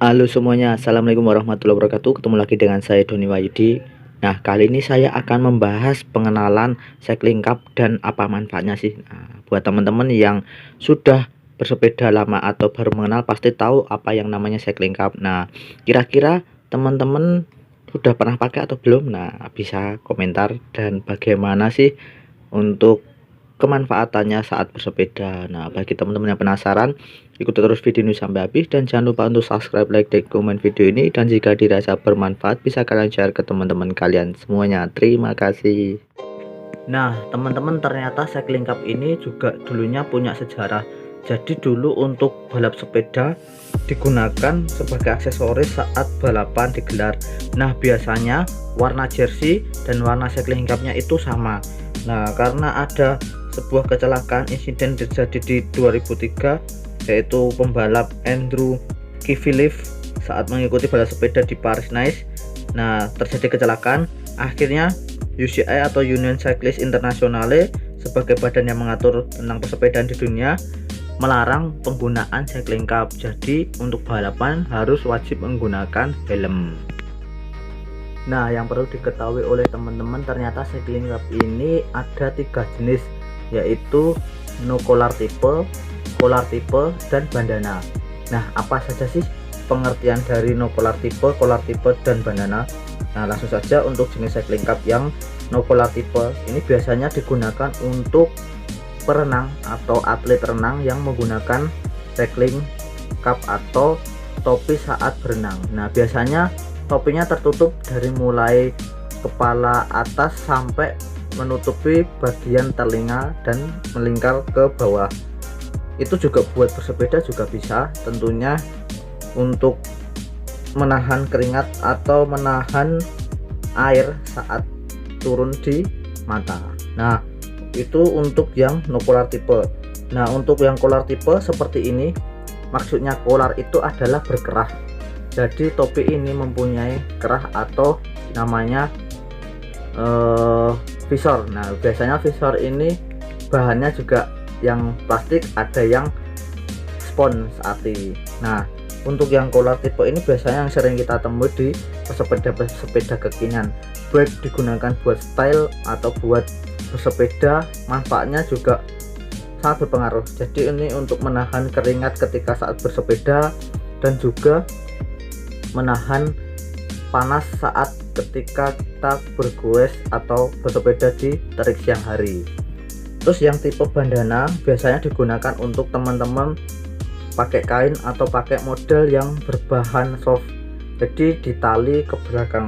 Halo semuanya, assalamualaikum warahmatullahi wabarakatuh. Ketemu lagi dengan saya Doni Wahyudi. Nah, kali ini saya akan membahas pengenalan cycling cup dan apa manfaatnya sih. Nah, buat teman-teman yang sudah bersepeda lama atau baru mengenal pasti tahu apa yang namanya cycling cup. Nah, kira-kira teman-teman sudah pernah pakai atau belum? Nah, bisa komentar dan bagaimana sih untuk kemanfaatannya saat bersepeda. Nah, bagi teman-teman yang penasaran, ikuti terus video ini sampai habis dan jangan lupa untuk subscribe, like, dan komen video ini, dan jika dirasa bermanfaat bisa kalian share ke teman-teman kalian semuanya. Terima kasih. Nah, teman-teman, ternyata cycling cup ini juga dulunya punya sejarah. Jadi dulu untuk balap sepeda digunakan sebagai aksesoris saat balapan digelar. Nah, biasanya warna jersey dan warna cycling cup-nya itu sama. Nah, karena ada sebuah kecelakaan insiden terjadi di 2003, yaitu pembalap Andrew Kvitliff saat mengikuti balap sepeda di Paris-Nice. Nah, terjadi kecelakaan. Akhirnya UCI atau Union Cyclist Internationale sebagai badan yang mengatur tentang pesepedaan di dunia melarang penggunaan cycling cup. Jadi untuk balapan harus wajib menggunakan helm. Nah, yang perlu diketahui oleh teman-teman, ternyata cycling cup ini ada 3 jenis, yaitu no collar type, collar type, dan bandana. Nah, apa saja sih pengertian dari no collar type, dan bandana? Nah, langsung saja untuk jenis cycling cup yang no collar type ini biasanya digunakan untuk perenang atau atlet renang yang menggunakan cycling cup atau topi saat berenang. Nah, biasanya topinya tertutup dari mulai kepala atas sampai menutupi bagian telinga dan melingkar ke bawah. Itu juga buat bersepeda juga bisa, tentunya untuk menahan keringat atau menahan air saat turun di mata. Nah, itu untuk yang no collar type. Nah, untuk yang collar type seperti ini, maksudnya collar itu adalah berkerah. Jadi topi ini mempunyai kerah atau namanya visor. Nah, biasanya visor ini bahannya juga yang plastik, ada yang spons ati. Nah, untuk yang collar type ini biasanya yang sering kita temui di pesepeda kekinian, baik digunakan buat style atau buat bersepeda. Manfaatnya juga sangat berpengaruh. Jadi ini untuk menahan keringat ketika saat bersepeda dan juga menahan panas saat ketika kita bergoes atau bersepeda di terik siang hari. Terus yang tipe bandana biasanya digunakan untuk teman-teman pakai kain atau pakai model yang berbahan soft, jadi ditali ke belakang.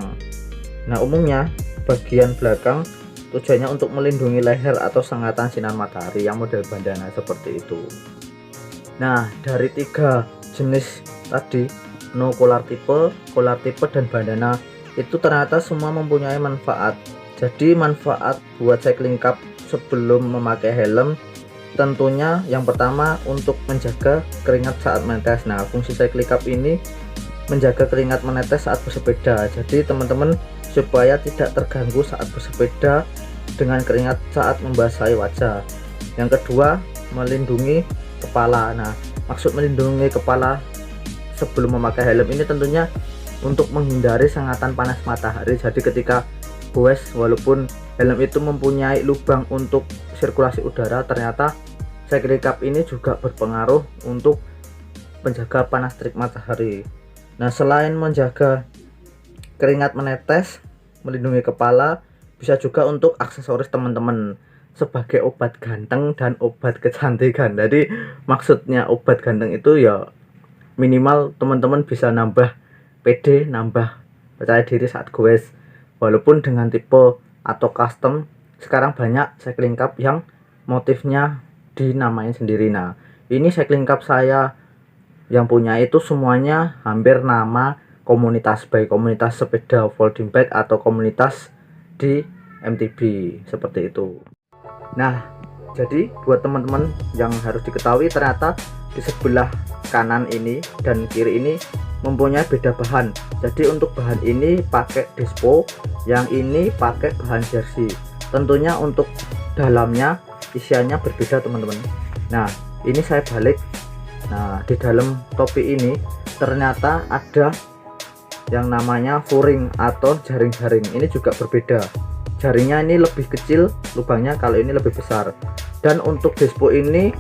Nah, umumnya bagian belakang tujuannya untuk melindungi leher atau sengatan sinar matahari yang model bandana seperti itu. Nah, dari 3 jenis tadi, no collar type, dan bandana, itu ternyata semua mempunyai manfaat. Jadi manfaat buat cycling cup sebelum memakai helm, tentunya yang pertama untuk menjaga keringat saat menetes. Nah, fungsi cycling cup ini menjaga keringat menetes saat bersepeda. Jadi teman-teman, supaya tidak terganggu saat bersepeda dengan keringat saat membasahi wajah. Yang kedua, melindungi kepala. Nah, maksud melindungi kepala sebelum memakai helm ini tentunya untuk menghindari sengatan panas matahari. Jadi ketika goes, walaupun helm itu mempunyai lubang untuk sirkulasi udara, ternyata cycling cup ini juga berpengaruh untuk menjaga panas terik matahari. Nah, selain menjaga keringat menetes, melindungi kepala, bisa juga untuk aksesoris teman-teman sebagai obat ganteng dan obat kecantikan. Jadi maksudnya obat ganteng itu ya minimal teman-teman bisa nambah pede, nambah percaya diri saat goes. Walaupun dengan tipe atau custom, sekarang banyak cycling cup yang motifnya dinamain sendiri. Nah, ini cycling cup saya yang punya itu semuanya hampir nama komunitas, baik komunitas sepeda folding bike atau komunitas di MTB seperti itu. Nah, jadi buat teman-teman yang harus diketahui, ternyata di sebelah kanan ini dan kiri ini mempunyai beda bahan. Jadi untuk bahan ini pakai dispo, yang ini pakai bahan jersey. Tentunya untuk dalamnya isiannya berbeda teman-teman. Nah, ini saya balik. Nah, di dalam topi ini ternyata ada yang namanya furing atau jaring-jaring. Ini juga berbeda, jaringnya ini lebih kecil lubangnya, kalau ini lebih besar. Dan untuk dispo ini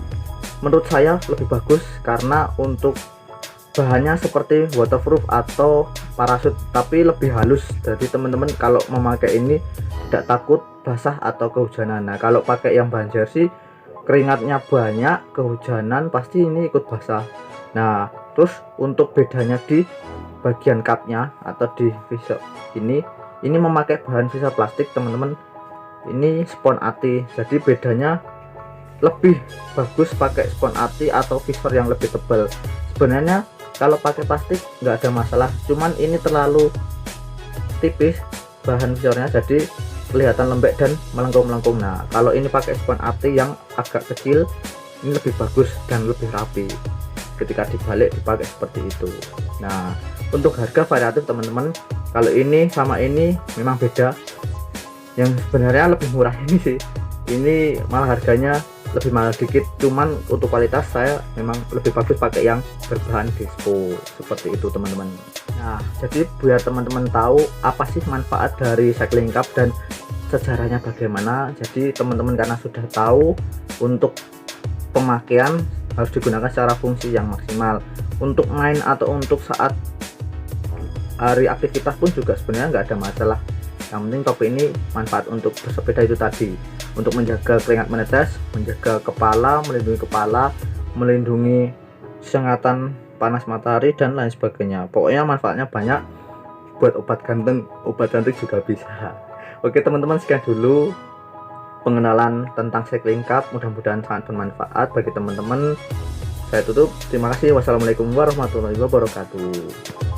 menurut saya lebih bagus karena untuk bahannya seperti waterproof atau parasut tapi lebih halus. Jadi teman-teman kalau memakai ini tidak takut basah atau kehujanan. Nah kalau pakai yang bahan jersey, keringatnya banyak, kehujanan pasti ini ikut basah. Nah terus untuk bedanya di bagian cupnya atau di visor ini memakai bahan visor plastik teman-teman. Ini spon ATI, jadi bedanya lebih bagus pakai spon ATI atau visor yang lebih tebal. Sebenarnya kalau pakai plastik nggak ada masalah, cuman ini terlalu tipis bahan visornya jadi kelihatan lembek dan melengkung-melengkung. Nah kalau ini pakai spon ATI yang agak kecil, ini lebih bagus dan lebih rapi ketika dibalik dipakai seperti itu. Nah untuk harga variatif teman-teman, kalau ini sama ini memang beda. Yang sebenarnya lebih murah ini sih, ini malah harganya lebih mahal dikit, cuman untuk kualitas saya memang lebih bagus pakai yang berbahan dispo seperti itu teman-teman. Nah jadi biar teman-teman tahu apa sih manfaat dari cycling cup dan sejarahnya bagaimana, jadi teman-teman karena sudah tahu untuk pemakaian harus digunakan secara fungsi yang maksimal. Untuk main atau untuk saat hari aktivitas pun juga sebenarnya nggak ada masalah. Yang penting topi ini manfaat untuk bersepeda itu tadi, untuk menjaga keringat menetes, menjaga kepala, melindungi sengatan panas matahari dan lain sebagainya. Pokoknya manfaatnya banyak, buat obat ganteng juga bisa. Oke teman-teman, sekian dulu pengenalan tentang cycling cup, mudah-mudahan sangat bermanfaat bagi teman-teman. Saya tutup, terima kasih. Wassalamualaikum warahmatullahi wabarakatuh.